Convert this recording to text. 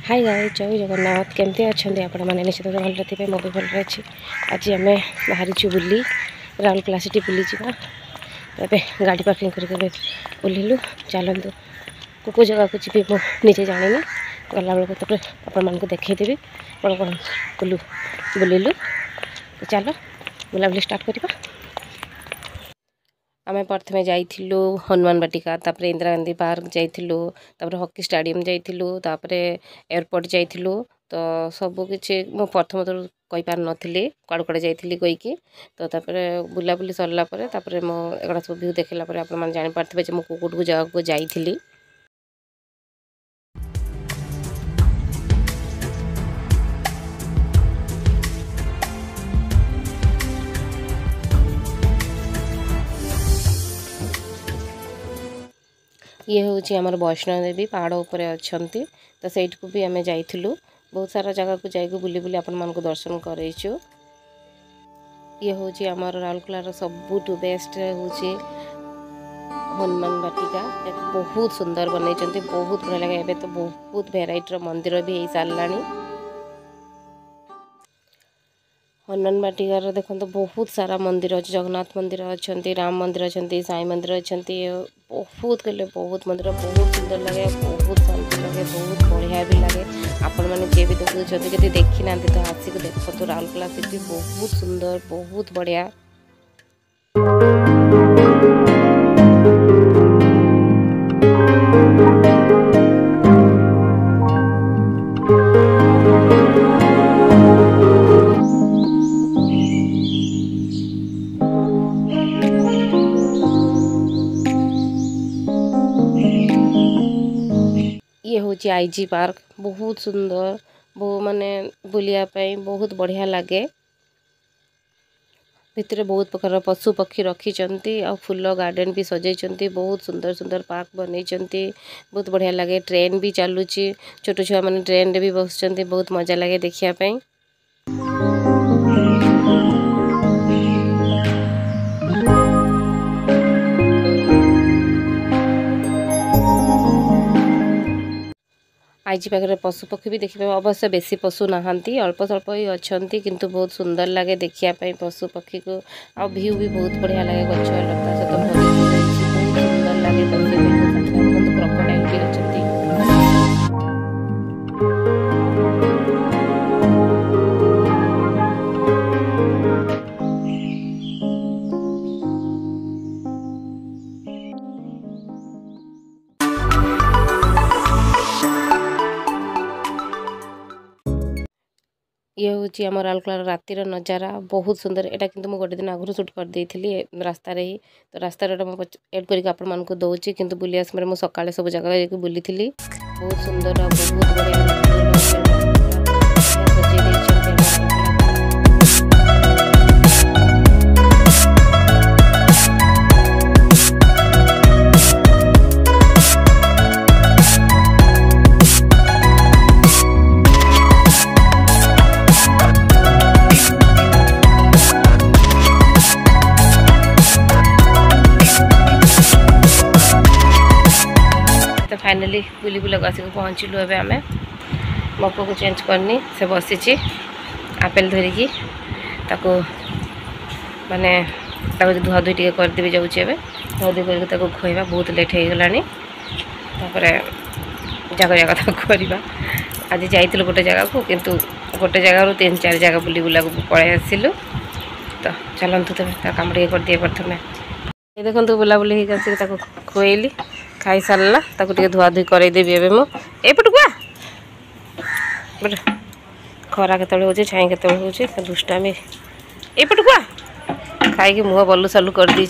Hi guys, जय जगन्नाथ। केमती अच्छा आपण मैंने निश्चित भल थे। मो भी भल अच्छी। आज आम बाहरी बुली राउरकेला सिटी बुली जा। गाड़ी पार्किंग करके बुलिलु। चलतु को जगह को जी मुझे जानी गला बेलू आपण मानक देखईदेवी कौन कौन बुलिलु। तो चलो बुलाबुली स्टार्ट करवा। आम प्रथम जाइलु हनुमान बाटिका, तापर इंदिरा गांधी पार्क जाइलु, तापर हॉकी स्टेडियम जाइलु, तापर एयरपोर्ट जाइलु। तो सबकि मु प्रथम थर कही पार नी कड़े कड़े जाइली कहीकि। तो तापर बुलाबुली सरला मो एगुड़ा सब व्यू देखला आप जापारे जो मुझे कौट जगह को जाइली। ये हूँ आमर वैष्णो देवी पहाड़ उपरे अच्छी। तो सैठ को भी आम जाइलु। बहुत सारा जगह को जाइक बुली बुली आपण मानक दर्शन करइछु। ये हूँ आमर राउरकेलार सबुठ बेस्ट हूँ हनुमान बाटिका। बहुत सुंदर बनई, बहुत बढ़िया लगे। एबे तो बहुत भेराइटर मंदिर भी हो सारा। हनुमान बाटिकार देखो तो बहुत सारा मंदिर अच्छे। जगन्नाथ मंदिर अच्छा, राम मंदिर अच्छा, साई मंदिर अच्छा। बहुत कहले बहुत मंदिर बहुत सुंदर लगे, बहुत शांति लगे, बहुत बढ़िया भी लगे। आपण मैंने जे भी देखते देखी ना तो आसिक देखो। तो राउरकेला सिटी बहुत सुंदर, बहुत बढ़िया। ये हूँ आईजी पार्क, बहुत सुंदर, बहु माने बुलिया बहुत बढ़िया लगे। भितर बहुत प्रकार पशु पक्षी रखी आ फूल गार्डन भी सजाई। बहुत सुंदर सुंदर पार्क बनई, बहुत बढ़िया लगे। ट्रेन भी चलुची, छोट छुआ मैंने ट्रेन रे भी बस, बहुत मजा लगे देखिया। आईजी पाखे पशु पक्षी भी देखिए। अवश्य बेसी पशु नहांती, अल्प स्वल्प ही अच्छा, किंतु बहुत सुंदर लगे देखिए पशु पक्षी को। आ व्यू भी बहुत बढ़िया लगे। गछ लता सहित बहुत सुंदर लगे। क्रोकोडाइल भी अच्छा। ये हूँ आम राउरकेला रातिर नजारा, बहुत सुंदर। एटा किंतु मुझे गोटे दिन आगुरी सुट कर देती रास्ता ही। तो रास्ता एड करके आपण मानक दौची, किंतु बुलिया समय मुझे सकाଳେ सब जगह बुली थी। बहुत सुंदर, बहुत बढ़िया। तो फाइनली बुली बुला आसिक पहुँचलु। एवं आम मको को चेंज करनी से बसी आपेल धरिकी माने धुआ धुई टे करदेवी जाऊँगी। धुआ धुई करके खुआवा, बहुत लेट हो गला। जगह जगह करवा। आज जाइलु गोटे जगह को, किंतु गोटे जगह 3-4 जगह बुली बुला पलि आसिलु। तो चलतु तुम कम टे कर दिए प्रथम। ये देखो बुलाबुली होकर खुएली, खाई सारा टे धुआ धुई करदेवी। एवं मुझे खरा के हो छाई के हो दुष्टामी एपट को खाई मुँह बलू सालू कर दी।